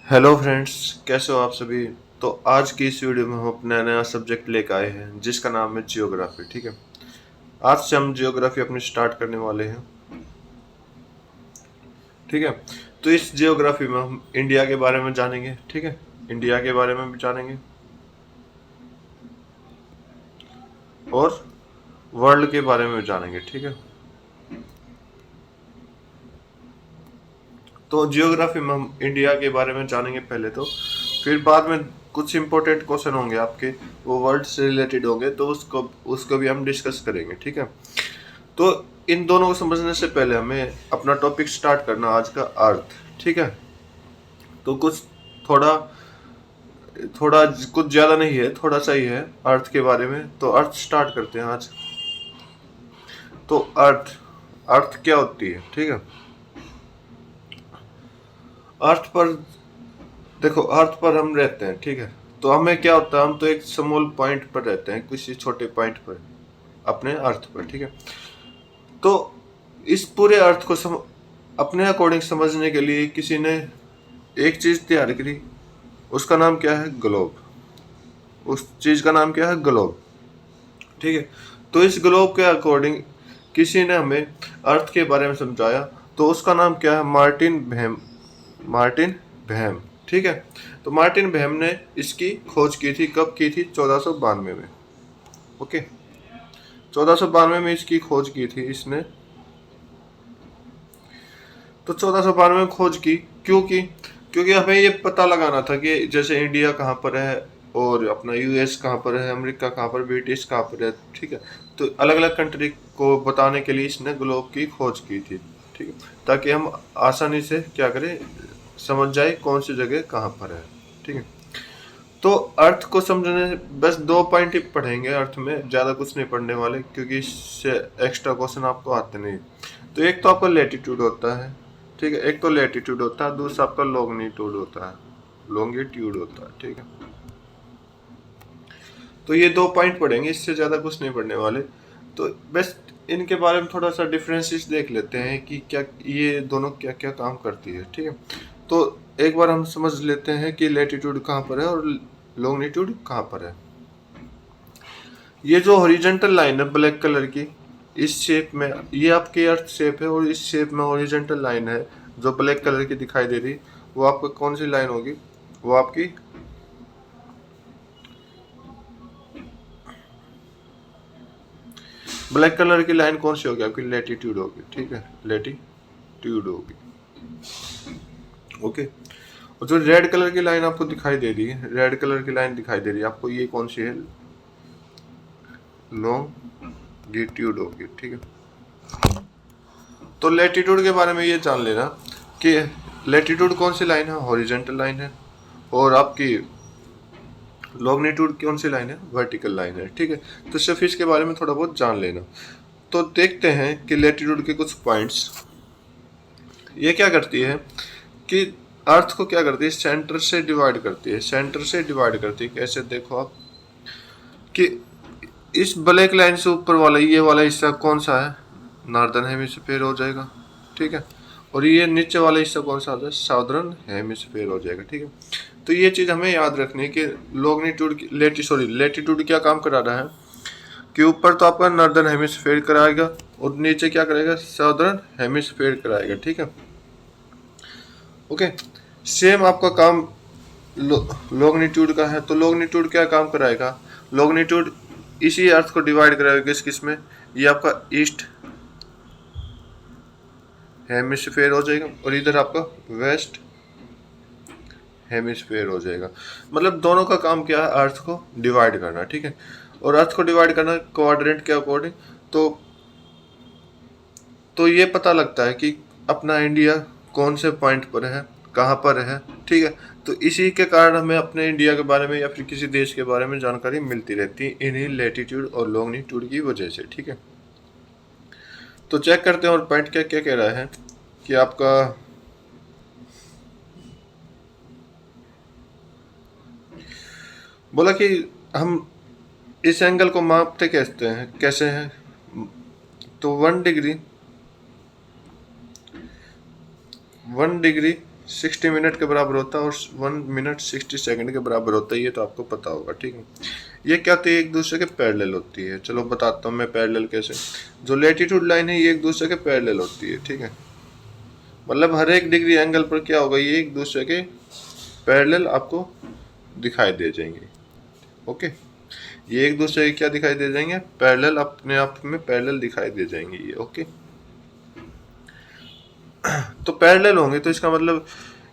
Hello friends, कैसे हो आप सभी। तो आज की इस वीडियो में हम अपना नया सब्जेक्ट लेकर आए हैं जिसका नाम है जियोग्राफी। ठीक है, आज से हम जियोग्राफी अपनी स्टार्ट करने वाले हैं। ठीक है, तो इस जियोग्राफी में हम इंडिया के बारे में जानेंगे। ठीक है, इंडिया के बारे में भी जानेंगे और वर्ल्ड के बारे में भी जानेंगे। ठीक है, तो जियोग्राफी में हम इंडिया के बारे में जानेंगे पहले, तो फिर बाद में कुछ इंपॉर्टेंट क्वेश्चन होंगे आपके, वो वर्ल्ड से रिलेटेड होंगे, तो उसको उसको भी हम डिस्कस करेंगे। ठीक है, तो इन दोनों को समझने से पहले हमें अपना टॉपिक स्टार्ट करना आज का अर्थ। ठीक है, तो कुछ थोड़ा थोड़ा कुछ ज्यादा नहीं है, थोड़ा सा ही है अर्थ के बारे में। तो अर्थ स्टार्ट करते हैं आज। तो अर्थ अर्थ क्या होती है। ठीक है, अर्थ पर देखो, अर्थ पर हम रहते हैं। ठीक है, तो हमें क्या होता है, हम तो एक स्मॉल पॉइंट पर रहते हैं, किसी छोटे पॉइंट पर, अपने अर्थ पर। ठीक है, तो इस पूरे अर्थ को अपने अकॉर्डिंग समझने के लिए किसी ने एक चीज तैयार करी, उसका नाम क्या है, ग्लोब। उस चीज का नाम क्या है, ग्लोब। ठीक है, तो इस ग्लोब के अकॉर्डिंग किसी ने हमें अर्थ के बारे में समझाया, तो उसका नाम क्या है, मार्टिन वहम। ठीक है, तो मार्टिन वहम ने इसकी खोज की थी। कब की थी, 1492 में। ओके, 1492 में इसकी खोज की थी इसने। तो 1492 में खोज की, क्यों की, क्योंकि हमें ये पता लगाना था कि जैसे इंडिया कहाँ पर है, और अपना यूएस कहाँ पर है, अमेरिका कहाँ पर, ब्रिटिश कहाँ पर है। ठीक है, तो अलग अलग कंट्री को बताने के लिए इसने ग्लोब की खोज की थी। ठीक है, ताकि हम आसानी से क्या करें, समझ जाए कौन सी जगह कहाँ पर है। ठीक है, तो अर्थ को समझने बस दो पॉइंट ही पढ़ेंगे अर्थ में, ज़्यादा कुछ नहीं पढ़ने वाले, क्योंकि इससे एक्स्ट्रा क्वेश्चन आपको आते नहीं। तो एक तो आपका लेटीट्यूड होता है। ठीक है, एक तो लेटीट्यूड होता है, दूसरा आपका लॉन्गिट्यूड होता है, लॉन्गिट्यूड होता है। ठीक है, तो ये दो पॉइंट पढ़ेंगे, इससे ज़्यादा कुछ नहीं पढ़ने वाले। तो बस इनके बारे में थोड़ा सा डिफरेंसेस देख लेते हैं कि क्या ये दोनों क्या क्या काम करती है। ठीक है, तो एक बार हम समझ लेते हैं कि लेटीट्यूड कहाँ पर है और लॉन्गिट्यूड कहाँ पर है। ये जो हॉरिजॉन्टल लाइन है ब्लैक कलर की, इस शेप में, ये आपकी अर्थ शेप है, और इस शेप में हॉरिजॉन्टल लाइन है जो ब्लैक कलर की दिखाई दे रही, वो आपको कौन सी लाइन होगी, वो आपकी ब्लैक कलर की लाइन कौन सी होगी, आपकी लेटीट्यूड होगी। ठीक है, लेटीट्यूड होगी। ओके, और जो रेड कलर की लाइन आपको दिखाई दे रही है, रेड कलर की लाइन दिखाई दे रही है आपको, ये कौन सी है, लॉन्गिट्यूड होगी। ठीक है, तो लेटीट्यूड के बारे में ये जान लेना कि लेटीट्यूड कौन सी लाइन है, हॉरिजॉन्टल लाइन है, और आपकी लॉन्गिट्यूड कौन सी लाइन है, वर्टिकल लाइन है। ठीक है, तो सिर्फ इसके बारे में थोड़ा बहुत जान लेना। तो देखते हैं कि लेटीट्यूड के कुछ पॉइंट्स। ये क्या करती है कि अर्थ को क्या करती है, सेंटर से डिवाइड करती है। सेंटर से डिवाइड करती है कैसे, देखो आप, कि इस ब्लैक लाइन से ऊपर वाला ये वाला हिस्सा कौन सा है, नॉर्दर्न हेमिस्फीयर हो जाएगा। ठीक है, और ये नीचे वाला हिस्सा कौन सा होता है, साउदर्न हेमिस्फीयर हो जाएगा। ठीक है, तो ये चीज़ हमें याद रखनी है कि लॉन्गिट्यूड लेटीट्यूड क्या काम करा रहा है, कि ऊपर तो आपका नॉर्दर्न हेमिस्फीयर कराएगा, और नीचे क्या करेगा, साउदर्न हेमिस्फीयर कराएगा। ठीक है, ओके, सेम आपका काम लॉन्गिट्यूड का है। तो लॉन्गिट्यूड क्या काम कराएगा, लॉन्गिट्यूड इसी अर्थ को डिवाइड कराएगा किस किस में, ये आपका ईस्ट हेमिस्फीयर हो जाएगा, और इधर आपका वेस्ट हेमिस्फीयर हो जाएगा। मतलब दोनों का काम क्या है, अर्थ को डिवाइड करना। ठीक है, और अर्थ को डिवाइड करना क्वाड्रेंट के अकॉर्डिंग। तो तो ये पता लगता है कि अपना इंडिया कौन से पॉइंट पर है, कहाँ पर है। ठीक है, तो इसी के कारण हमें अपने इंडिया के बारे में या फिर किसी देश के बारे में जानकारी मिलती रहती है, इन्हीं लेटीट्यूड और लॉन्गिट्यूड की वजह से। ठीक है, तो चेक करते हैं और पॉइंट क्या क्या कह रहा है कि आपका बोला कि हम इस एंगल को मापते कैसे हैं, तो 1 डिग्री 60 मिनट के बराबर होता है और 1 मिनट 60 सेकंड के बराबर होता है, ये तो आपको पता होगा, ठीक है। ये क्या होती है, एक दूसरे के पैरेलल होती है। चलो बताता हूँ मैं पैरेलल कैसे। जो लैटिट्यूड लाइन है ये एक दूसरे के पैरेलल होती है, ठीक है। मतलब हर एक डिग्री एंगल पर क्या होगा, ये एक दूसरे के पैरेलल आपको दिखाई दे जाएंगे। ओके, ये एक दूसरे के क्या दिखाई दे जाएंगे, पैरेलल, अपने आप में पैरेलल दिखाई दे जाएंगे ये। ओके, तो पैरेलल होंगे तो इसका मतलब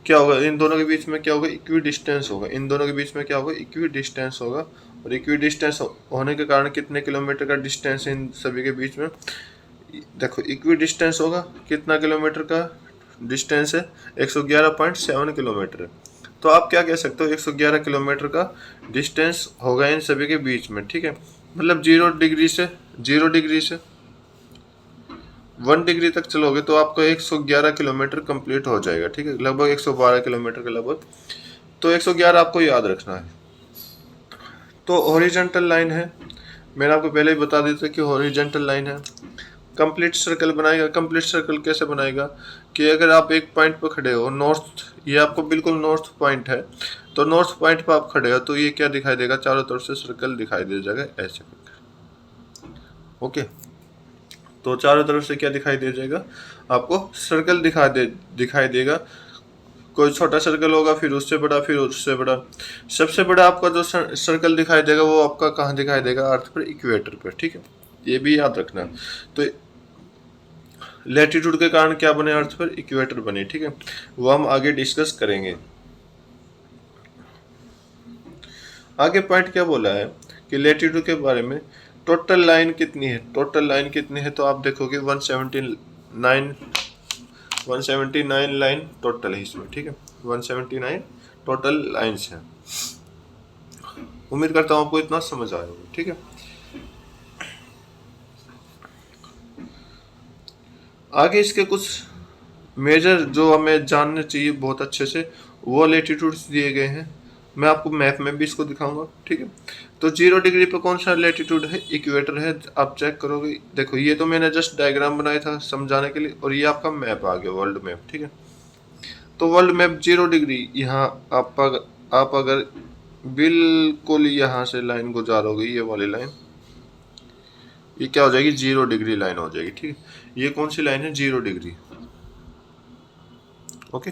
क्या होगा, इन दोनों के बीच में क्या होगा, इक्वी डिस्टेंस होगा। इन दोनों के बीच में क्या होगा, इक्वी डिस्टेंस होगा। और इक्वी डिस्टेंस होने के कारण कितने किलोमीटर का डिस्टेंस इन सभी के बीच में, देखो इक्वी डिस्टेंस होगा, कितना किलोमीटर का डिस्टेंस है, 111.7 किलोमीटर है। तो आप क्या कह सकते हो, 111 किलोमीटर का डिस्टेंस होगा इन सभी के बीच में, ठीक है। मतलब 0 डिग्री से 1 डिग्री तक चलोगे तो आपको 111 किलोमीटर कंप्लीट हो जाएगा, ठीक है, लगभग 112 किलोमीटर के लगभग। तो 111 आपको याद रखना है। तो हॉरिजॉन्टल लाइन है, मैंने आपको पहले ही बता दिया था कि हॉरिजॉन्टल लाइन है। कंप्लीट सर्कल बनाएगा, कंप्लीट सर्कल कैसे बनाएगा कि अगर आप एक पॉइंट पर खड़े हो, नॉर्थ, ये आपको बिल्कुल नॉर्थ पॉइंट है, तो नॉर्थ पॉइंट पर आप खड़े हो तो ये क्या दिखाई देगा, चारों तरफ से सर्कल दिखाई दे जाएगा ऐसे। ओके, तो चारों तरफ से क्या दिखाई दे जाएगा, आपको सर्कल दिखाई देगा। कोई छोटा सर्कल होगा, फिर उससे बड़ा, फिर उससे बड़ा। सबसे बड़ा आपका जो सर्कल दिखाई देगा वो आपका कहाँ दिखाई देगा, अर्थ पर, इक्वेटर पर, ठीक है, ये भी याद रखना। तो लैटिट्यूड के कारण क्या बने, अर्थ पर इक्वेटर बने, ठीक है, वो हम आगे डिस्कस करेंगे। आगे पॉइंट क्या बोला है कि लैटिट्यूड के बारे में, टोटल लाइन कितनी है, टोटल लाइन कितनी है, तो आप देखोगे 179 लाइन टोटल है इसमें, ठीक है, 179 टोटल लाइन्स हैं। उम्मीद करता हूँ आपको इतना समझ आया होगा, ठीक है। आगे इसके कुछ मेजर जो हमें जानने चाहिए बहुत अच्छे से, वो लैटिट्यूड्स दिए गए हैं। मैं आपको मैप में भी इसको दिखाऊंगा, ठीक है। तो 0 डिग्री पे कौन सा लैटिट्यूड है, इक्वेटर है। आप चेक करोगे, देखो ये तो मैंने जस्ट डायग्राम बनाया था समझाने के लिए, और ये आपका मैप आ गया, वर्ल्ड मैप, ठीक है। तो वर्ल्ड मैप 0 डिग्री, यहाँ आप अगर बिल्कुल यहाँ से लाइन गुजारोगे, ये वाली लाइन, ये क्या हो जाएगी, 0 डिग्री लाइन हो जाएगी, ठीक है। ये कौन सी लाइन है, 0 डिग्री। ओके,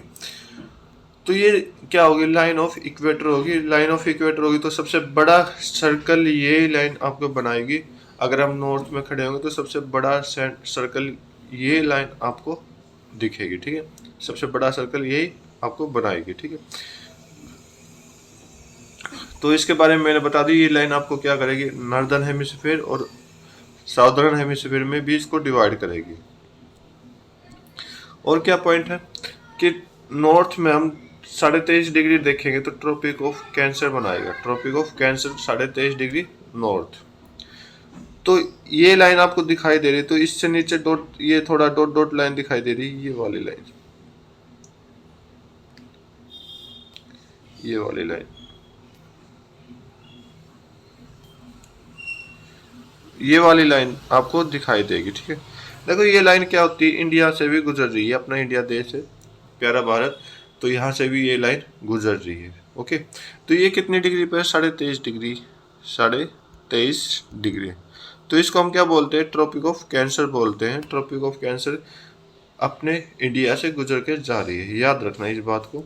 तो ये क्या होगी, लाइन ऑफ इक्वेटर होगी। लाइन ऑफ इक्वेटर होगी तो सबसे बड़ा सर्कल ये लाइन आपको बनाएगी। अगर हम नॉर्थ में खड़े होंगे तो सबसे बड़ा सर्कल ये लाइन आपको दिखेगी, ठीक है, सबसे बड़ा सर्कल यही आपको बनाएगी, ठीक है। तो इसके बारे में मैंने बता दी, ये लाइन आपको क्या करेगी, नॉर्दर्न हेमिस्फीयर और साउदर्न हेमिस्फीयर में भी इसको डिवाइड करेगी। और क्या पॉइंट है कि नॉर्थ में हम 23.5 डिग्री देखेंगे तो ट्रॉपिक ऑफ कैंसर बनाएगा, tropic of cancer 23.5 degree north. तो ये लाइन आपको दिखाई दे रही, तो इससे नीचे डॉट, ये थोड़ा डॉट डॉट लाइन दिखाई दे रही, ये वाली लाइन, ये वाली लाइन, ये वाली लाइन आपको दिखाई देगी, ठीक है। देखो ये लाइन क्या होती है, इंडिया से भी गुजर रही है, अपना इंडिया देश है, प्यारा भारत, तो यहाँ से भी ये लाइन गुजर रही है। ओके, तो ये कितनी डिग्री पे है, 23.5 डिग्री, 23.5 डिग्री। तो इसको हम क्या बोलते हैं, ट्रॉपिक ऑफ कैंसर बोलते हैं। ट्रॉपिक ऑफ कैंसर अपने इंडिया से गुजर के जा रही है, याद रखना इस बात को।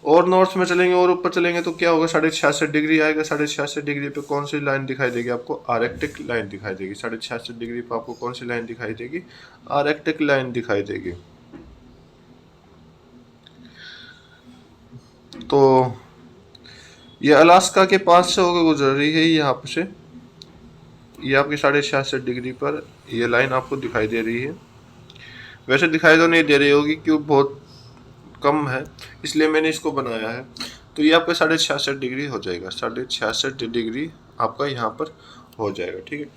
और नॉर्थ में चलेंगे और ऊपर चलेंगे तो क्या होगा, 66.5 डिग्री आएगा। 66.5 डिग्री पे कौन सी लाइन दिखाई देगी आपको, आर्कटिक लाइन दिखाई देगी। 66.5 डिग्री पे आपको कौन सी लाइन दिखाई देगी, आर्कटिक लाइन दिखाई देगी। तो ये अलास्का के पास से होकर गुजर रही है, यहाँ से ये आपकी 66.5 डिग्री पर ये लाइन आपको दिखाई दे रही है। वैसे दिखाई तो नहीं दे रही होगी क्यों, बहुत कम है, इसलिए मैंने इसको बनाया है। तो ये आपका 66.5 डिग्री हो जाएगा, 66.5 डिग्री आपका यहाँ पर हो जाएगा, ठीक है।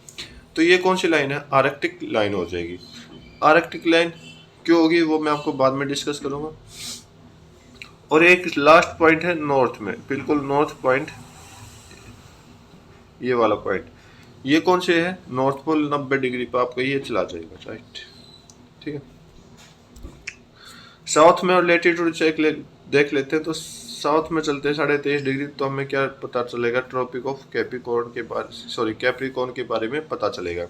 तो ये कौन सी लाइन है, आर्कटिक लाइन हो जाएगी। आर्कटिक लाइन क्यों होगी वो मैं आपको बाद में डिस्कस करूँगा। और एक लास्ट पॉइंट है नॉर्थ में, बिल्कुल नॉर्थ पॉइंट, ये वाला पॉइंट, ये कौन से है, नॉर्थ पोल 90 डिग्री पर आपका ये चला जाएगा, राइट, ठीक है। साउथ में और लेटीट्यूड देख लेते हैं। तो साउथ में चलते हैं 23.5 डिग्री, तो हमें क्या पता चलेगा, ट्रॉपिक ऑफ कैप्रिकॉर्न के बारे, सॉरी कैप्रिकॉर्न के बारे में पता चलेगा,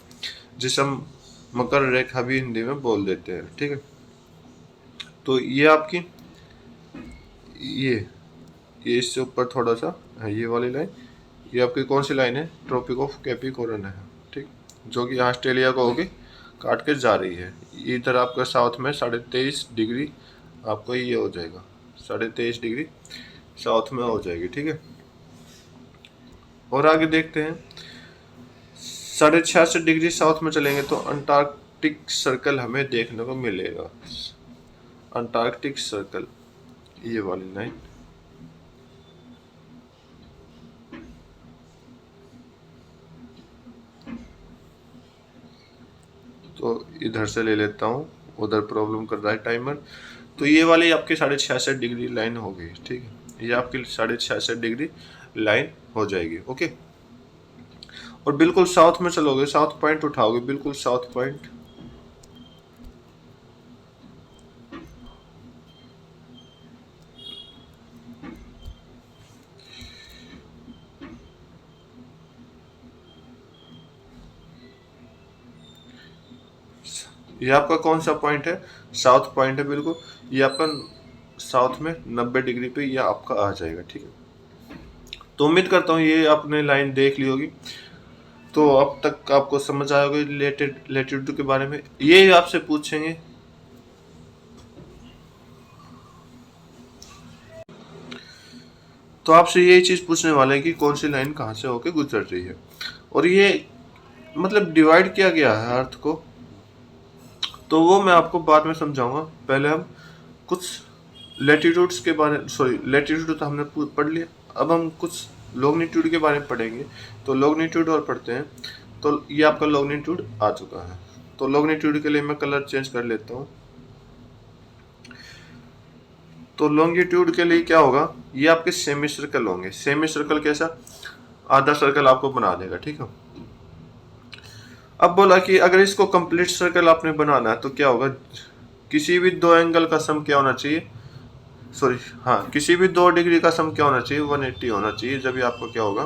जिसे हम मकर रेखा भी हिंदी में बोल देते हैं। ठीक है, तो ये आपकी ये इससे ऊपर थोड़ा सा है ये वाली लाइन, ये आपकी कौन सी लाइन है, ट्रॉपिक ऑफ कैप्रिकॉर्न है। ठीक, जो कि ऑस्ट्रेलिया को होगी काट के जा रही है। इधर आपका साउथ में 23.5 डिग्री आपको ये हो जाएगा, 23.5 डिग्री साउथ में हो जाएगी। ठीक है, और आगे देखते हैं 66.5 डिग्री साउथ में चलेंगे तो अंटार्कटिक सर्कल हमें देखने को मिलेगा। अंटार्कटिक सर्कल ये वाली लाइन, तो इधर से ले लेता हूँ, उधर प्रॉब्लम कर रहा है टाइमर। तो ये वाली आपकी 66.5 डिग्री लाइन होगी। ठीक है, ये आपकी 66.5 डिग्री लाइन हो जाएगी। ओके, और बिल्कुल साउथ में चलोगे, साउथ पॉइंट उठाओगे, बिल्कुल साउथ पॉइंट, ये आपका कौन सा पॉइंट है, साउथ पॉइंट है बिल्कुल। ये आपका साउथ में 90 डिग्री पे ये आपका आ जाएगा। ठीक है, तो उम्मीद करता हूँ ये आपने लाइन देख ली होगी। तो अब तक आपको समझ आया होगा लेटीट्यूड के बारे में। ये आपसे पूछेंगे तो आपसे यही चीज पूछने वाले हैं कि कौन सी लाइन कहाँ से होके गुजर रही है, और ये मतलब डिवाइड किया गया है अर्थ को, तो वो मैं आपको बाद में समझाऊंगा। पहले हम कुछ लेटीट्यूड्स के बारे, सॉरी लेटीट्यूड तो हमने पढ़ लिया, अब हम कुछ लॉन्गिट्यूड के बारे में पढ़ेंगे। तो लॉन्गिट्यूड और पढ़ते हैं। तो ये आपका लॉन्गिट्यूड आ चुका है। तो लॉन्गिट्यूड के लिए मैं कलर चेंज कर लेता हूँ। तो लॉन्गिट्यूड के लिए क्या होगा, ये आपके सेमी सर्कल होंगे। सेमी सर्कल कैसा, आधा सर्कल आपको बना देगा। ठीक है, अब बोला कि अगर इसको कंप्लीट सर्कल आपने बनाना है तो क्या होगा, किसी भी दो एंगल का सम क्या होना चाहिए, सॉरी हाँ, किसी भी 2 डिग्री का सम क्या होना चाहिए, 180 होना चाहिए, जब ये आपको क्या होगा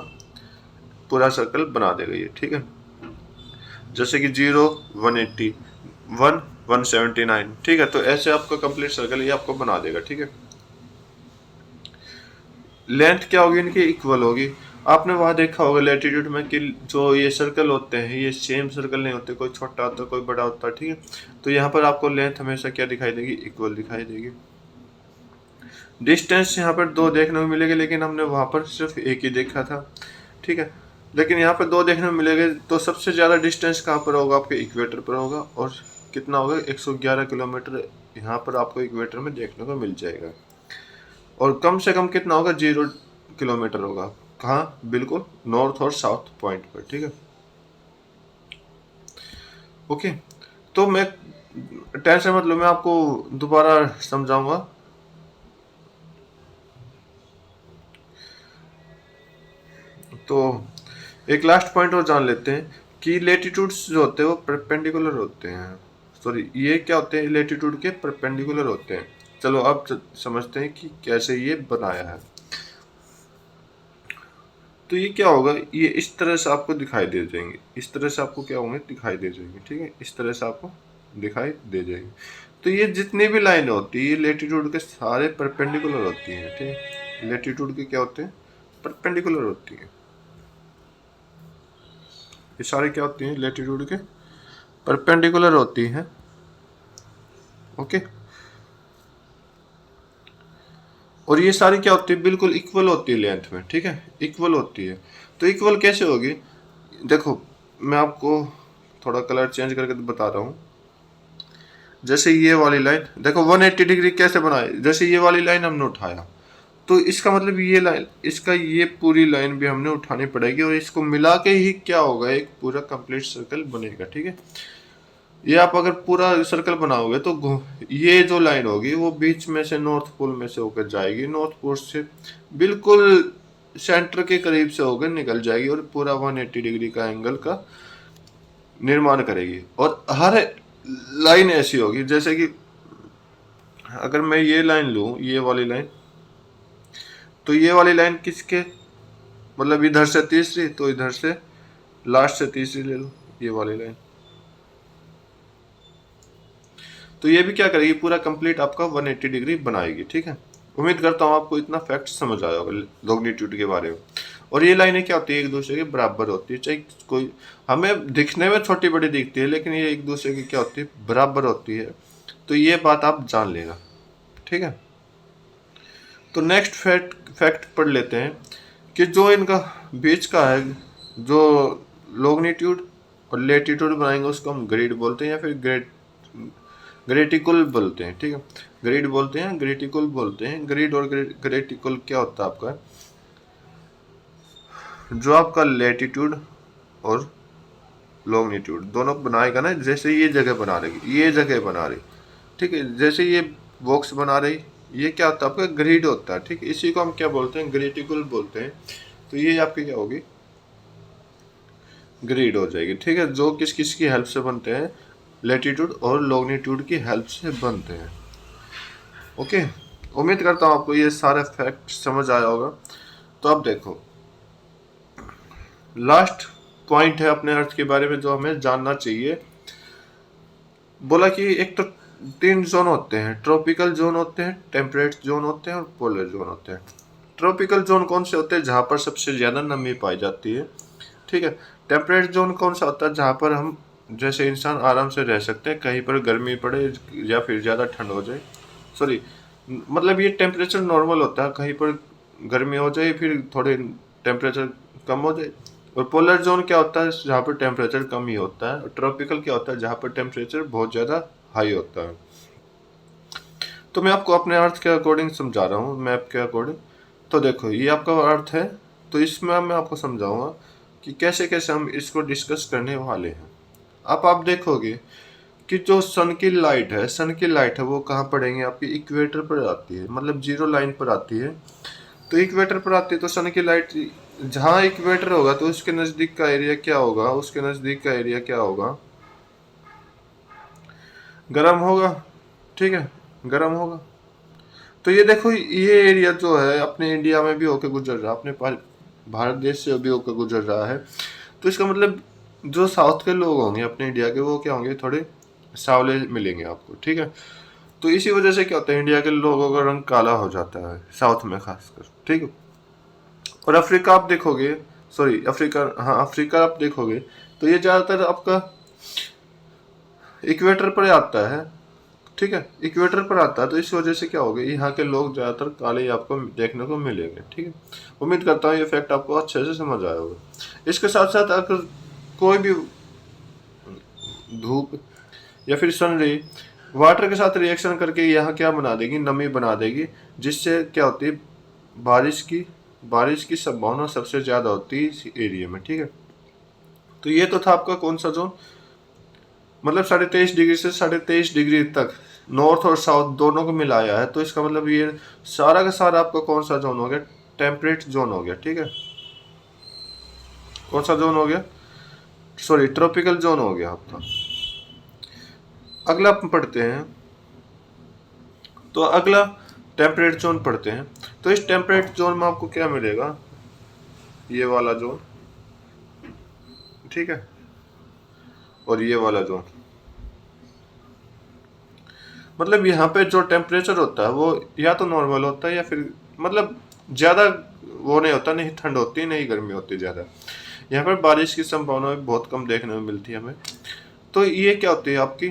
पूरा सर्कल बना देगा ये। ठीक है, जैसे कि 0 180, 1 179। ठीक है, तो ऐसे आपका कंप्लीट सर्कल ये आपको बना देगा। ठीक है, लेंथ क्या होगी इनकी, इक्वल होगी। आपने वहां देखा होगा लेटीट्यूड में कि जो ये सर्कल होते हैं ये सेम सर्कल नहीं होते, कोई छोटा होता है कोई बड़ा होता है। ठीक है, तो यहाँ पर आपको लेंथ हमेशा क्या दिखाई देगी, इक्वल दिखाई देगी। डिस्टेंस यहाँ पर 2 देखने को मिलेगी, लेकिन हमने वहां पर सिर्फ एक ही देखा था। ठीक है, लेकिन यहाँ पर 2 देखने को मिलेंगे। तो सबसे ज्यादा डिस्टेंस कहाँ पर होगा, आपके इक्वेटर पर होगा, और कितना होगा 111 किलोमीटर यहाँ पर आपको इक्वेटर में देखने को मिल जाएगा। और कम से कम कितना होगा, 0 किलोमीटर होगा। कहाँ, बिल्कुल नॉर्थ और साउथ पॉइंट पर। ठीक है, ओके, तो मैं टेंशन मतलब मैं आपको दोबारा समझाऊंगा। तो एक लास्ट पॉइंट और जान लेते हैं कि लेटीट्यूड्स जो होते हैं वो परपेंडिकुलर होते हैं। सॉरी, ये क्या होते हैं, लेटीट्यूड के परपेंडिकुलर होते हैं। चलो अब समझते हैं कि कैसे ये बनाया है। तो ये क्या होगा, ये इस तरह से आपको दिखाई दे जाएंगे, इस तरह से आपको क्या होंगे, दिखाई दे जाएंगे। ठीक है, इस तरह से आपको दिखाई दे जाएंगे। तो ये जितनी भी लाइन होती है ये लेटीट्यूड के सारे परपेंडिकुलर होती हैं। ठीक है, लेटीट्यूड के क्या होते हैं, परपेंडिकुलर होती है। ये सारे क्या होती हैं, लेटीट्यूड के परपेंडिकुलर होती हैं। ओके, और ये सारी क्या होती है, बिल्कुल इक्वल होती है लेंथ में। ठीक है, इक्वल होती है। तो इक्वल कैसे होगी, देखो मैं आपको थोड़ा कलर चेंज करके बता रहा हूँ। जैसे ये वाली लाइन देखो 180 डिग्री कैसे बनाए, जैसे ये वाली लाइन हमने उठाया तो इसका मतलब ये लाइन, इसका ये पूरी लाइन भी हमने उठानी पड़ेगी, और इसको मिला के ही क्या होगा, एक पूरा कंप्लीट सर्कल बनेगा। ठीक है, ये आप अगर पूरा सर्कल बनाओगे तो ये जो लाइन होगी वो बीच में से नॉर्थ पोल में से होकर जाएगी, नॉर्थ पोल से बिल्कुल सेंटर के करीब से होकर निकल जाएगी, और पूरा 180 डिग्री का एंगल का निर्माण करेगी। और हर लाइन ऐसी होगी जैसे कि अगर मैं ये लाइन लूँ, ये वाली लाइन, तो ये वाली लाइन किसके, मतलब इधर से तीसरी, तो इधर से लास्ट से तीसरी ले लो, ये वाली लाइन। तो ये भी क्या करेगी, पूरा कंप्लीट आपका 180 डिग्री बनाएगी। ठीक है, उम्मीद करता हूँ आपको इतना फैक्ट समझ आया होगा लॉन्गिट्यूड के बारे में। और ये लाइनें क्या होती है, एक दूसरे के बराबर होती है, चाहे कोई हमें दिखने में छोटी बड़ी दिखती है, लेकिन ये एक दूसरे की क्या होती है, बराबर होती है। तो ये बात आप जान लेना। ठीक है, तो नेक्स्ट फैक्ट पढ़ लेते हैं कि जो इनका बीच का है, जो लॉन्गिट्यूड और लेटीट्यूड बनाएंगे उसको हम ग्रिड बोलते हैं, या फिर ग्रेटिकुल बोलते हैं। ठीक है, ग्रिड बोलते हैं, ग्रेटिकुल बोलते हैं। ग्रिड और ग्रेटिकुल क्या होता है आपका, जो आपका लेटीट्यूड और लॉन्गिट्यूड दोनों बनाएगा ना, जैसे ये जगह बना रही, ये जगह बना रही, ठीक है, जैसे ये बॉक्स बना रही, ये क्या होता है आपका, ग्रिड होता है। ठीक है, इसी को हम क्या बोलते हैं, ग्रेटिकुल बोलते हैं। तो ये आपकी क्या होगी, ग्रिड हो जाएगी। ठीक है, जो किस किस की हेल्प से बनते हैं, लेटीट्यूड और लॉन्गिट्यूड की हेल्प से बनते हैं। ओके, उम्मीद करता हूँ आपको ये सारे फैक्ट समझ आया होगा। तो अब देखो, लास्ट पॉइंट है अपने अर्थ के बारे में जो हमें जानना चाहिए। बोला कि एक तो 3 जोन होते हैं, ट्रॉपिकल जोन होते हैं, टेम्परेट जोन होते हैं और पोलर जोन होते हैं। ट्रॉपिकल जोन कौन से होते हैं, जहाँ पर सबसे ज़्यादा नमी पाई जाती है। ठीक है, टेम्परेट जोन कौन सा होता है, जहाँ पर हम जैसे इंसान आराम से रह सकते हैं, कहीं पर गर्मी पड़े या फिर ज़्यादा ठंड हो जाए, सॉरी मतलब ये टेम्परेचर नॉर्मल होता है, कहीं पर गर्मी हो जाए फिर थोड़े टेम्परेचर कम हो जाए। और पोलर जोन क्या होता है, जहाँ पर टेम्परेचर कम ही होता है। और ट्रॉपिकल क्या होता है, जहाँ पर टेम्परेचर बहुत ज़्यादा हाई होता है। तो मैं आपको अपने अर्थ के अकॉर्डिंग समझा रहा हूँ, मैप के अकॉर्डिंग। तो देखो ये आपका अर्थ है, तो इसमें मैं आपको समझाऊंगा कि कैसे कैसे हम इसको डिस्कस करने वाले हैं। अब आप देखोगे कि जो सन की लाइट है, वो कहाँ पड़ेंगे, आपकी इक्वेटर पर आती है, मतलब जीरो लाइन पर आती है। तो इक्वेटर पर आती है, तो सन की लाइट जहाँ इक्वेटर होगा तो उसके नज़दीक का एरिया क्या होगा, उसके नज़दीक का एरिया क्या होगा, गर्म होगा। ठीक है, गर्म होगा। तो ये देखो, ये एरिया जो है अपने इंडिया में भी होकर गुजर रहा है, अपने भारत देश से भी होकर गुजर रहा है। तो इसका मतलब जो साउथ के लोग होंगे अपने इंडिया के, वो क्या होंगे, थोड़े सावले मिलेंगे आपको। ठीक है, तो इसी वजह से क्या होता है, इंडिया के लोगों का रंग काला हो जाता है, साउथ में खासकर। ठीक है, और अफ्रीका आप देखोगे, सॉरी अफ्रीका, हाँ अफ्रीका आप देखोगे तो ये ज़्यादातर आपका इक्वेटर पर आता है। ठीक है, इक्वेटर पर आता है, तो इस वजह से क्या होगा, यहाँ के लोग ज़्यादातर काले ही आपको देखने को मिलेंगे। ठीक है, उम्मीद करता हूँ ये फैक्ट आपको अच्छे से समझ आया होगा। इसके साथ साथ अगर कोई भी धूप या फिर सन रे वाटर के साथ रिएक्शन करके यहाँ क्या बना देगी, नमी बना देगी, जिससे क्या होती है, बारिश की संभावना सबसे ज़्यादा होती है इस एरिया में। ठीक है, तो ये तो था आपका कौन सा जोन, मतलब 23.5 डिग्री से 23.5 डिग्री तक नॉर्थ और साउथ दोनों को मिलाया है। तो इसका मतलब ये सारा का सारा आपका कौन सा जोन हो गया, टेम्परेट जोन हो गया। ठीक है, कौन सा जोन हो गया, सॉरी ट्रॉपिकल जोन हो गया आपका। अगला हम पढ़ते हैं, तो अगला टेम्परेट जोन पढ़ते हैं। तो इस टेम्परेट जोन में आपको क्या मिलेगा, ये वाला जोन, ठीक है, और ये वाला जोन। मतलब यहाँ पे जो टेम्परेचर होता है वो या तो नॉर्मल होता है, या फिर मतलब ज़्यादा वो नहीं होता, नहीं ठंड होती नहीं गर्मी होती ज़्यादा। यहाँ पर बारिश की संभावना भी बहुत कम देखने में मिलती है हमें। तो ये क्या होती है, आपकी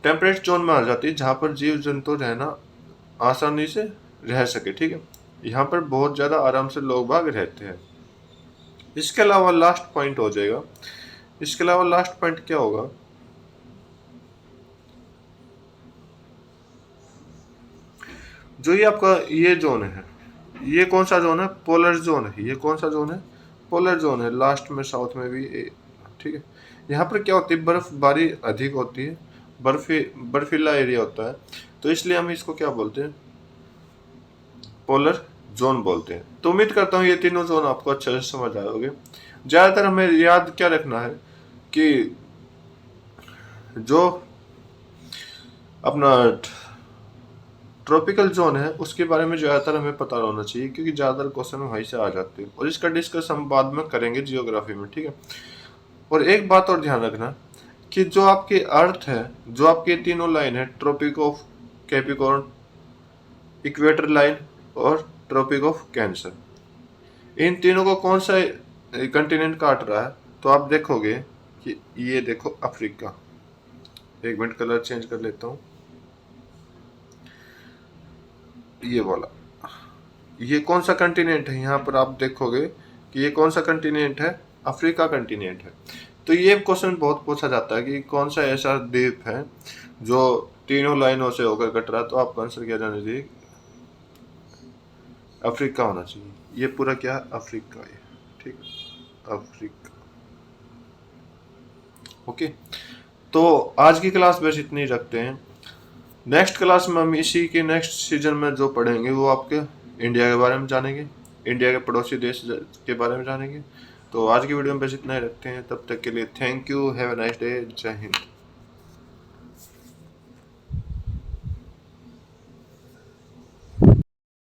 टेम्परेट जोन में आ जाती है, जहाँ पर जीव जंतु रहना आसानी से रह सके। ठीक है, यहाँ पर बहुत ज़्यादा आराम से लोग बाग रहते हैं। इसके अलावा लास्ट पॉइंट हो जाएगा, इसके अलावा लास्ट पॉइंट क्या होगा, जो ये आपका ये जोन है, ये कौन सा जोन है, पोलर जोन है। ये कौन सा जोन है, पोलर जोन है, लास्ट में साउथ में भी। ठीक है, यहाँ पर क्या होती है, बर्फबारी अधिक होती है, बर्फीला एरिया होता है, तो इसलिए हम इसको क्या बोलते हैं, पोलर जोन बोलते हैं। तो उम्मीद करता हूँ ये तीनों जोन आपको अच्छे से समझ आए होंगे। ज़्यादातर हमें याद क्या रखना है कि जो अपना ट्रॉपिकल जोन है उसके बारे में ज़्यादातर हमें पता होना चाहिए, क्योंकि ज़्यादातर क्वेश्चन वहीं से आ जाते हैं, और इसका डिस्कस हम बाद में करेंगे जियोग्राफी में, ठीक है। और एक बात और ध्यान रखना कि जो आपके अर्थ है, जो आपके तीनों लाइन है, tropic of capricorn, equator line और ट्रॉपिक ऑफ कैंसर, इन तीनों को कौन सा कंटिनेंट काट रहा है, तो आप देखोगे कि ये देखो अफ्रीका। एक मिनट कलर चेंज कर लेता हूँ, ये वाला, ये कौन सा कंटिनेंट है, यहाँ पर आप देखोगे कि ये कौन सा कंटिनेंट है, अफ्रीका कंटिनेंट है। तो ये क्वेश्चन बहुत पूछा जाता है कि कौन सा ऐसा द्वीप है जो तीनों लाइनों से होकर कट रहा है, तो आपका आंसर क्या जाना चाहिए, अफ्रीका होना चाहिए। ये पूरा क्या है, अफ्रीका है, ठीक है, अफ्रीका। ओके, तो आज की क्लास बस इतनी रखते हैं। नेक्स्ट क्लास में हम इसी के नेक्स्ट सीजन में जो पढ़ेंगे वो आपके इंडिया के बारे में जानेंगे, इंडिया के पड़ोसी देश के बारे में जानेंगे। तो आज की वीडियो में बस इतना ही रखते हैं, तब तक के लिए thank you, have a nice day, जय हिंद।